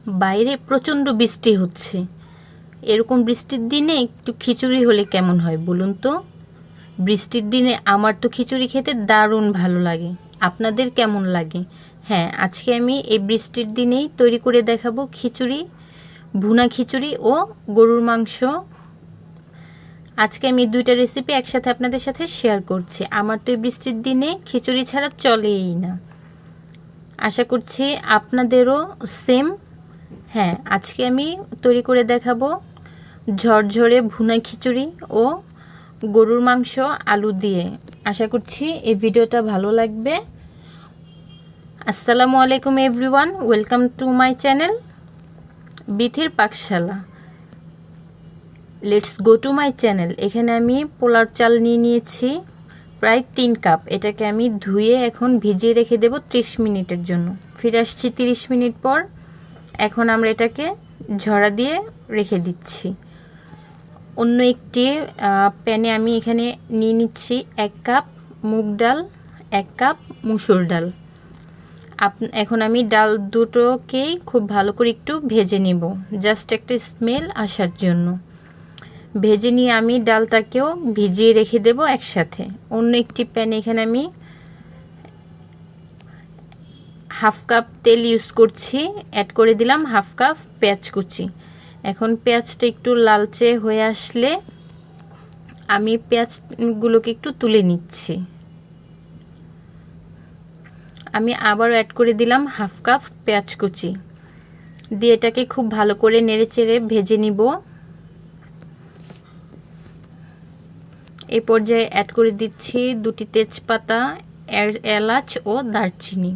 বাইরে প্রচণ্ড বৃষ্টি হচ্ছে। এরকম বৃষ্টির দিনে একটু খিচুড়ি হলে কেমন হয় বলুন তো? বৃষ্টির দিনে আমার তো খিচুড়ি খেতে দারুণ ভালো লাগে। আপনাদের কেমন লাগে? হ্যাঁ, আজকে আমি এই বৃষ্টির দিনেই তৈরি করে দেখাবো খিচুড়ি, ভুনা খিচুড়ি ও গরুর মাংস। আজকে আমি দুইটা রেসিপি একসাথে আপনাদের সাথে শেয়ার করছি। আমার তো এই বৃষ্টির দিনে খিচুড়ি ছাড়া চলেই না। আশা করছি আপনাদেরও সেম। হ্যাঁ, আজকে আমি তৈরি করে দেখাবো ঝরঝরে ভুনা খিচুড়ি ও গরুর মাংস আলু দিয়ে। আশা করছি এই ভিডিওটা ভালো লাগবে। আসসালামু আলাইকুম everyone, welcome to my channel বিথির পাকশালা। Let's go to my channel. এখানে আমি পোলার চাল নিয়ে নিয়েছি প্রায় 3 কাপ। এটাকে আমি ধুয়ে এখন ভিজিয়ে রেখে দেব 30 মিনিটের জন্য। ফিরে আসছি 30 মিনিট পর। এখন আমরা এটাকে ঝরা দিয়ে রেখে দিচ্ছি। অন্য একটি প্যানে আমি এখানে নিয়ে নিচ্ছি 1 কাপ মুগ ডাল, 1 কাপ মুসুর ডাল। এখন আমি ডাল দুটোকেই খুব ভালো করে একটু ভেজে নিব, জাস্ট একটা স্মেল আসার জন্য। ভেজে নিয়ে আমি ডালটাকেও ভিজিয়ে রেখে দেব একসাথে। অন্য একটি প্যানে এখানে আমি হাফ কাপ তেল ইউজ করছি, অ্যাড করে দিলাম হাফ কাপ পেঁয়াজ কুচি। এখন পেঁয়াজটা একটু লালচে হয়ে আসলে আমি পেঁয়াজগুলোকে একটু তুলে নিচ্ছি। আমি আবারও অ্যাড করে দিলাম হাফ কাপ পেঁয়াজ কুচি দিয়ে এটাকে খুব ভালো করে নেড়েচেড়ে ভেজে নিব। এই পর্যায়ে অ্যাড করে দিচ্ছি 2টি তেজপাতা, এলাচ ও দারচিনি।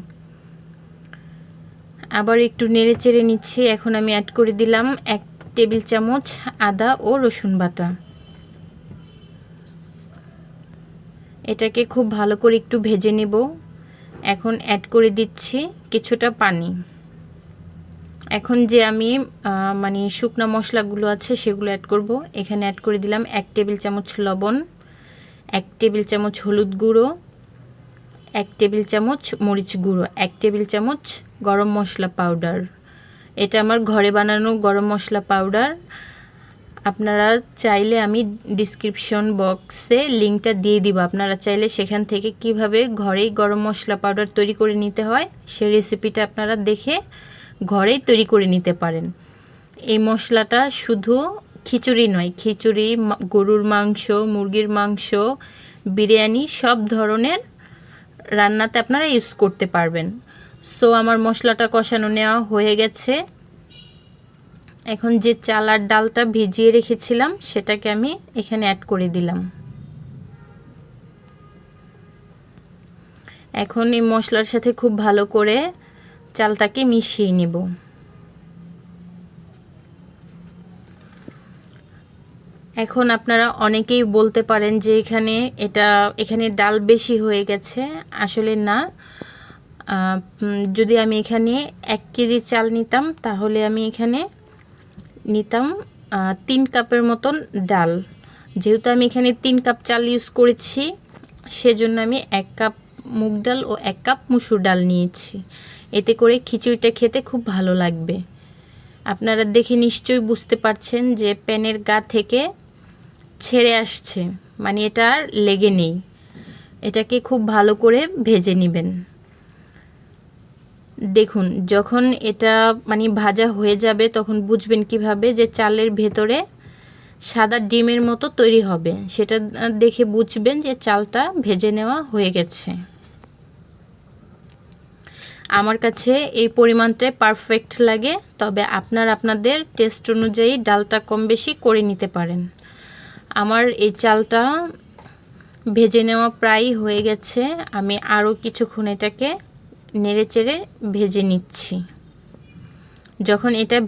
আবার একটু নেড়েচেড়ে নিচ্ছি। এখন আমি অ্যাড করে দিলাম 1 টেবিল চামচ আদা ও রসুন বাটা। এটাকে খুব ভালো করে একটু ভেজে নেব। এখন অ্যাড করে দিচ্ছি কিছুটা পানি। এখন যে আমি শুকনা মশলাগুলো আছে সেগুলো অ্যাড করব। এখানে অ্যাড করে দিলাম 1 টেবিল চামচ লবণ, 1 টেবিল চামচ হলুদ গুঁড়ো, 1 টেবিল চামচ মরিচ গুঁড়ো, 1 টেবিল চামচ গরম মশলা পাউডার। এটা আমার ঘরে বানানো গরম মশলা পাউডার। আপনারা চাইলে আমি ডিসক্রিপশন বক্সে লিঙ্কটা দিয়ে দিব। আপনারা চাইলে সেখান থেকে কিভাবে ঘরেই গরম মশলা পাউডার তৈরি করে নিতে হয় সেই রেসিপিটা আপনারা দেখে ঘরেই তৈরি করে নিতে পারেন। এই মশলাটা শুধু খিচুড়ি নয়, খিচুড়ি, গরুর মাংস, মুরগির মাংস, বিরিয়ানি সব ধরনের রান্নাতে আপনারা ইউজ করতে পারবেন। সো আমার মশলাটা কষানো নেওয়া হয়ে গেছে। এখন যে চাল আর ডালটা ভিজিয়ে রেখেছিলাম সেটাকে আমি এখানে অ্যাড করে দিলাম। এখন এই মশলার সাথে খুব ভালো করে চালটাকে মিশিয়ে নিব। এখন আপনারা অনেকেই বলতে পারেন যে এখানে ডাল বেশি হয়ে গেছে। আসলে না, যদি আমি এখানে 1 কেজি চাল নিতাম তাহলে আমি এখানে নিতাম 3 কাপের মতন ডাল। যেহেতু আমি এখানে 3 কাপ চাল ইউজ করেছি সেজন্য আমি 1 কাপ মুগ ডাল ও 1 কাপ মুসুর ডাল নিয়েছি। এতে করে খিচুড়িটা খেতে খুব ভালো লাগবে। আপনারা দেখে নিশ্চয়ই বুঝতে পারছেন যে প্যানের গা থেকে ছেড়ে আসছে, মানে এটা আর লেগে নেই। এটাকে খুব ভালো করে ভেজে নেবেন। দেখুন, যখন এটা ভাজা হয়ে যাবে তখন বুঝবেন কিভাবে যে চালের ভেতরে সাদা ডিমের মতো তৈরি হবে। সেটা দেখে বুঝবেন যে চালটা ভেজে নেওয়া হয়ে গেছে। আমার কাছে এই পরিমাণটাই পারফেক্ট লাগে, তবে আপনাদের টেস্ট অনুযায়ী ডালটা কম বেশি করে নিতে পারেন। আমার এই চালটা ভেজে নেওয়া প্রায় হয়ে গেছে। আমি আরও কিছুক্ষণ এটাকে নেড়েচেড়ে ভেজে নিচ্ছি। যখন এটা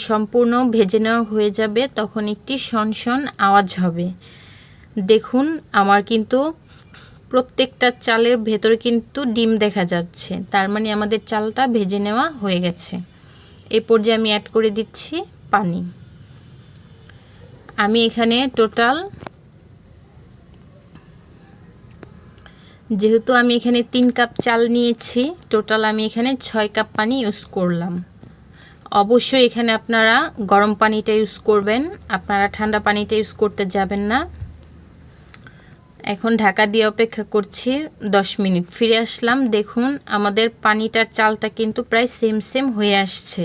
সম্পূর্ণ ভেজে নেওয়া হয়ে যাবে তখন একটি শনশন আওয়াজ হবে। দেখুন, আমার কিন্তু প্রত্যেকটা চালের ভেতরে কিন্তু ডিম দেখা যাচ্ছে, তার মানে আমাদের চালটা ভেজে নেওয়া হয়ে গেছে। এই পর্যায়ে আমি অ্যাড করে দিচ্ছি পানি। আমি এখানে যেহেতু আমি এখানে 3 কাপ চাল নিয়েছি, টোটাল আমি এখানে 6 কাপ পানি ইউজ করলাম। অবশ্যই এখানে আপনারা গরম পানিটা ইউজ করবেন, আপনারা ঠান্ডা পানিটা ইউজ করতে যাবেন না। এখন ঢাকা দিয়ে অপেক্ষা করছি 10 মিনিট। ফিরে আসলাম, দেখুন আমাদের পানিটার চালটা কিন্তু প্রায় সেম হয়ে আসছে।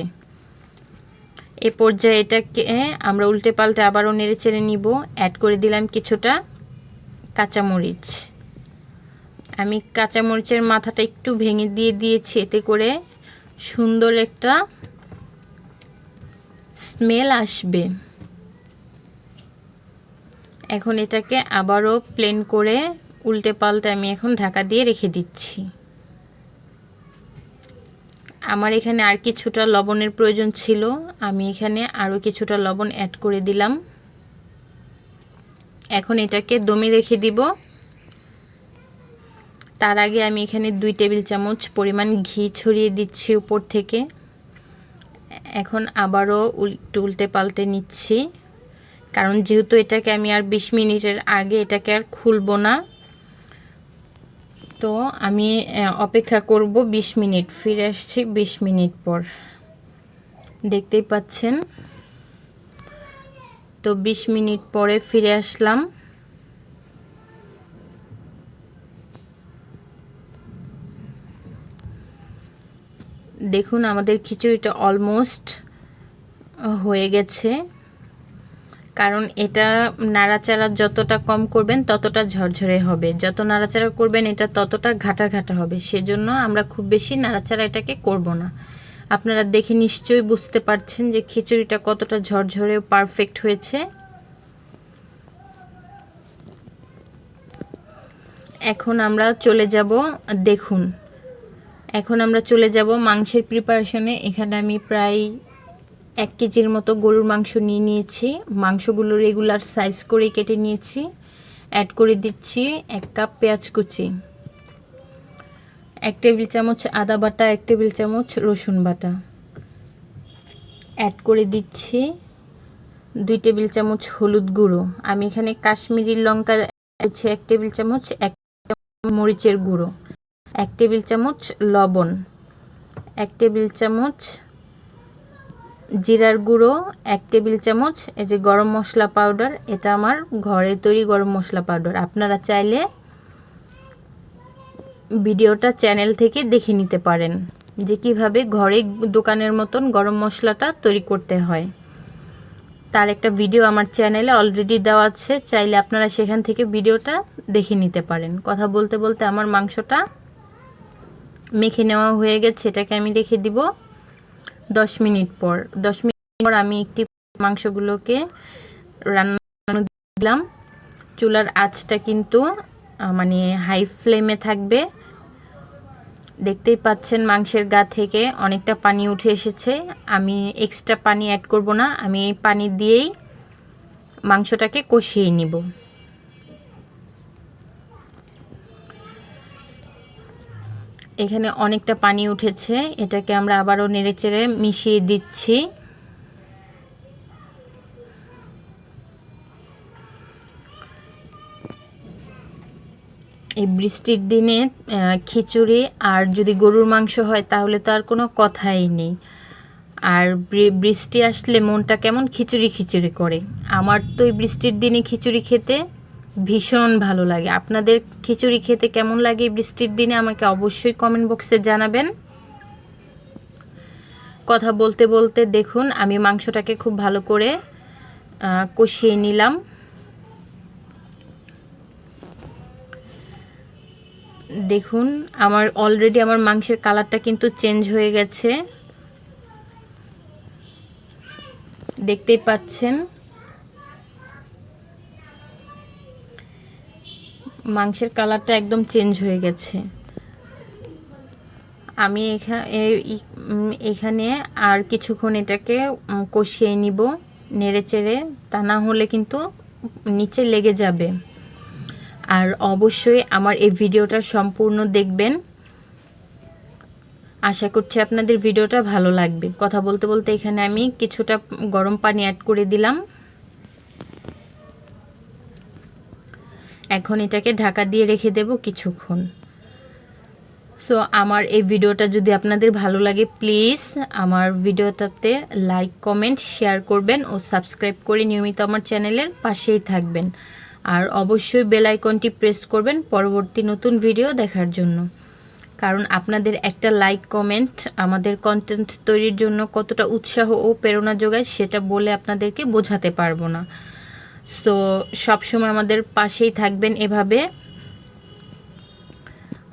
এ পর্যায়ে এটাকে আমরা উল্টে পাল্টে আবারও নেড়ে চেড়ে নিব। অ্যাড করে দিলাম কিছুটা কাঁচামরিচ। আমি কাঁচামরিচের মাথাটা একটু ভেঙে দিয়েছি, এতে করে সুন্দর একটা স্মেল আসবে। এখন এটাকে আবারও প্লেন করে উল্টে পাল্টে আমি এখন ঢাকা দিয়ে রেখে দিচ্ছি। আমার এখানে আর কিছুটা লবণের প্রয়োজন ছিল, আমি এখানে আরও কিছুটা লবণ অ্যাড করে দিলাম। এখন এটাকে দমে রেখে দিব। তার আগে আমি এখানে 2 টেবিল চামচ পরিমাণ ঘি ছড়িয়ে দিচ্ছি উপর থেকে। এখন আবারও উল্টে পাল্টে নিচ্ছি, কারণ যেহেতু এটাকে আমি আর 20 মিনিটের আগে এটাকে আর খুলবো না, তো আমি অপেক্ষা করব 20 মিনিট। ফিরে আসছি 20 মিনিট পর, দেখতেই পাচ্ছেন। তো 20 মিনিট পরে ফিরে আসলাম। দেখুন আমাদের খিচুড়িটা অলমোস্ট হয়ে গেছে, কারণ এটা নাড়াচাড়া যতটা কম করবেন ততটা ঝরঝরে হবে, যত নাড়াচাড়া করবেন এটা ততটা ঘাটা ঘাটা হবে। সেজন্য আমরা খুব বেশি নাড়াচাড়া এটাকে করব না। আপনারা দেখে নিশ্চয়ই বুঝতে পারছেন যে খিচুড়িটা কতটা ঝরঝরে পারফেক্ট হয়েছে। এখন আমরা চলে যাব, দেখুন এখন আমরা চলে যাব মাংসের প্রিপারেশনে। এখানে আমি প্রায় 1 কেজির মতো গরুর মাংস নিয়েছি। মাংসগুলো রেগুলার সাইজ করে কেটে নিয়েছি। অ্যাড করে দিচ্ছি 1 কাপ পেঁয়াজ কুচি, 1 টেবিল চামচ আদা বাটা, 1 টেবিল চামচ রসুন বাটা। অ্যাড করে দিচ্ছি 2 টেবিল চামচ হলুদ গুঁড়ো। আমি এখানে কাশ্মীরি লঙ্কা দিচ্ছি 1 টেবিল চামচ, 1 মরিচের গুঁড়ো, 1 টেবিল চামচ লবণ, 1 টেবিল চামচ জিরার গুঁড়ো, 1 টেবিল চামচ এই যে গরম মশলা পাউডার, এটা আমার ঘরে তৈরি গরম মশলা পাউডার। আপনারা চাইলে ভিডিওটা চ্যানেল থেকে দেখে নিতে পারেন যে কিভাবে ঘরে দোকানের মতন গরম মশলাটা তৈরি করতে হয়। তার একটা ভিডিও আমার চ্যানেলে অলরেডি দেওয়া আছে, চাইলে আপনারা সেখান থেকে ভিডিওটা দেখে নিতে পারেন। কথা বলতে বলতে আমার মাংসটা মেখে নেওয়া হয়ে গেছে, এটাকে আমি রেখে দিব 10 মিনিট পর। 10 মিনিট পর আমি একটি মাংসগুলোকে রান্না দিলাম। চুলার আঁচটা কিন্তু মানে হাই ফ্লেমে থাকবে। দেখতেই পাচ্ছেন মাংসের গা থেকে অনেকটা পানি উঠে এসেছে। আমি এক্সট্রা পানি অ্যাড করব না, আমি এই পানি দিয়েই মাংসটাকে কষিয়ে নিব। এখানে অনেকটা পানি উঠেছে, এটাকে আমরা আবারও নেড়েচেড়ে মিশিয়ে দিচ্ছি। এই বৃষ্টির দিনে খিচুড়ি আর যদি গরুর মাংস হয় তাহলে তো আর কোনো কথাই নেই। আর বৃষ্টি আসলে মনটা কেমন খিচুড়ি খিচুড়ি করে। আমার তো এই বৃষ্টির দিনে খিচুড়ি খেতে ভীষণ ভালো লাগে। আপনাদের খিচুড়ি খেতে কেমন লাগে এই বৃষ্টির দিনে আমাকে অবশ্যই কমেন্ট বক্সে জানাবেন। কথা বলতে বলতে দেখুন আমি মাংসটাকে খুব ভালো করে কষিয়ে নিলাম। দেখুন আমার অলরেডি আমার মাংসের কালারটা কিন্তু চেঞ্জ হয়ে গেছে, দেখতেই পাচ্ছেন। মাংসের কালারটা একদম চেঞ্জ হয়ে গেছে। আমি এখানে আর কিছুক্ষণ এটাকে কষিয়ে নিব নেড়ে চেড়ে, তা না হলে কিন্তু নিচে লেগে যাবে। আর অবশ্যই আমার এই ভিডিওটা সম্পূর্ণ দেখবেন, আশা করছি আপনাদের ভিডিওটা ভালো লাগবে। কথা বলতে বলতে এখানে আমি কিছুটা গরম পানি অ্যাড করে দিলাম। এখন এটাকে ঢাকা দিয়ে রেখে দেব কিছুক্ষণ। সো আমার এই ভিডিওটা যদি আপনাদের ভালো লাগে প্লিজ আমার ভিডিওটাতে লাইক কমেন্ট শেয়ার করবেন ও সাবস্ক্রাইব করে নিয়মিত আমার চ্যানেলের পাশেই থাকবেন। আর অবশ্যই বেল আইকনটি প্রেস করবেন পরবর্তী নতুন ভিডিও দেখার জন্য, কারণ আপনাদের একটা লাইক কমেন্ট আমাদের কন্টেন্ট তৈরির জন্য কতটা উৎসাহ ও প্রেরণা যোগায় সেটা বলে আপনাদেরকে বোঝাতে পারবো না। সো সবসময় আমাদের পাশেই থাকবেন এভাবে।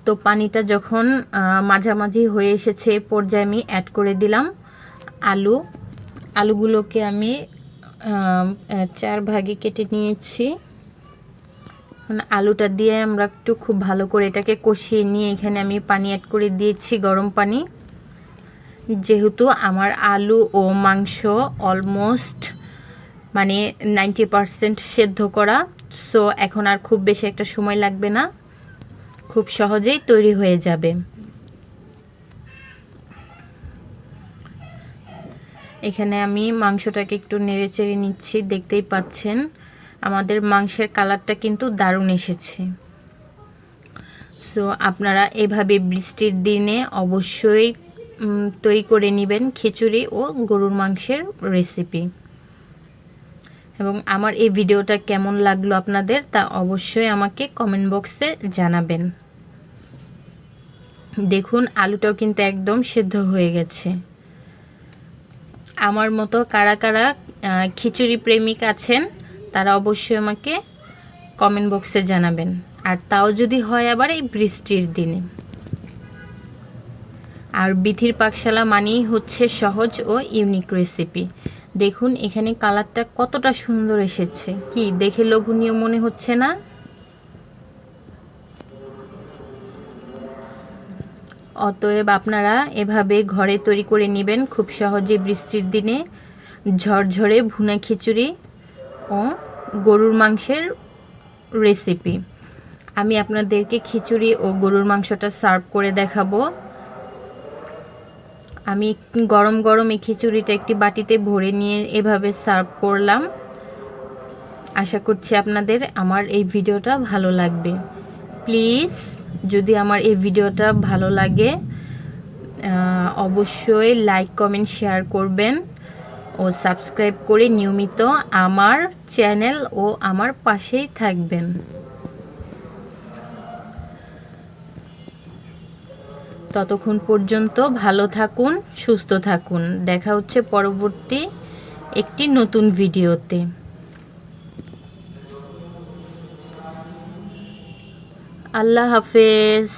তো পানিটা যখন মাঝামাঝি হয়ে এসেছে পর্যায়ে আমি অ্যাড করে দিলাম আলুগুলোকে আমি 4 ভাগে কেটে নিয়েছি। আলুটা দিয়ে আমরা একটু খুব ভালো করে এটাকে কষিয়ে নিয়ে এখানে আমি পানি অ্যাড করে দিয়েছি, গরম পানি। যেহেতু আমার আলু ও মাংস অলমোস্ট মানে 90% সেদ্ধ করা, সো এখন আর খুব বেশি একটা সময় লাগবে না, খুব সহজেই তৈরি হয়ে যাবে। এখানে আমি মাংসটাকে একটু নেড়েচেড়ে নিচ্ছি, দেখতেই পাচ্ছেন আমাদের মাংসের কালারটা কিন্তু দারুণ এসেছে। সো আপনারা এভাবে বৃষ্টির দিনে অবশ্যই তৈরি করে নেবেন খিচুড়ি ও গরুর মাংসের রেসিপি। এবং আমার এই ভিডিওটা কেমন লাগলো আপনাদের তা অবশ্যই আমাকে কমেন্ট বক্সে জানাবেন। দেখুন আলুটাও কিন্তু একদম সেদ্ধ হয়ে গেছে। আমার মতো কারা কারা খিচুড়ি প্রেমিক আছেন তারা অবশ্যই আমাকে কমেন্ট বক্সে জানাবেন, আর তাও যদি হয় আবার এই বৃষ্টির দিনে। আর বিথির পাকশালা মানেই হচ্ছে সহজ ও ইউনিক রেসিপি। দেখুন এখানে কালারটা কতটা সুন্দর এসেছে, কি দেখে লোভনীয় মনে হচ্ছে না? অতএব আপনারা এভাবে ঘরে তৈরি করে নেবেন খুব সহজে বৃষ্টির দিনে ঝরঝরে ভুনা খিচুড়ি ও গরুর মাংসের রেসিপি। আমি আপনাদেরকে খিচুড়ি ও গরুর মাংসটা সার্ভ করে দেখাবো। আমি গরম গরম এই খিচুড়িটা একটি বাটিতে ভরে নিয়ে এভাবে সার্ভ করলাম। আশা করছি আপনাদের আমার এই ভিডিওটা ভালো লাগবে। প্লিজ যদি আমার এই ভিডিওটা ভালো লাগে অবশ্যই লাইক কমেন্ট শেয়ার করবেন ও সাবস্ক্রাইব করে নিয়মিত আমার চ্যানেল ও আমার পাশেই থাকবেন। ততক্ষণ পর্যন্ত ভালো থাকুন, সুস্থ থাকুন। দেখা হচ্ছে পরবর্তী একটি নতুন ভিডিওতে। আল্লাহ হাফেজ।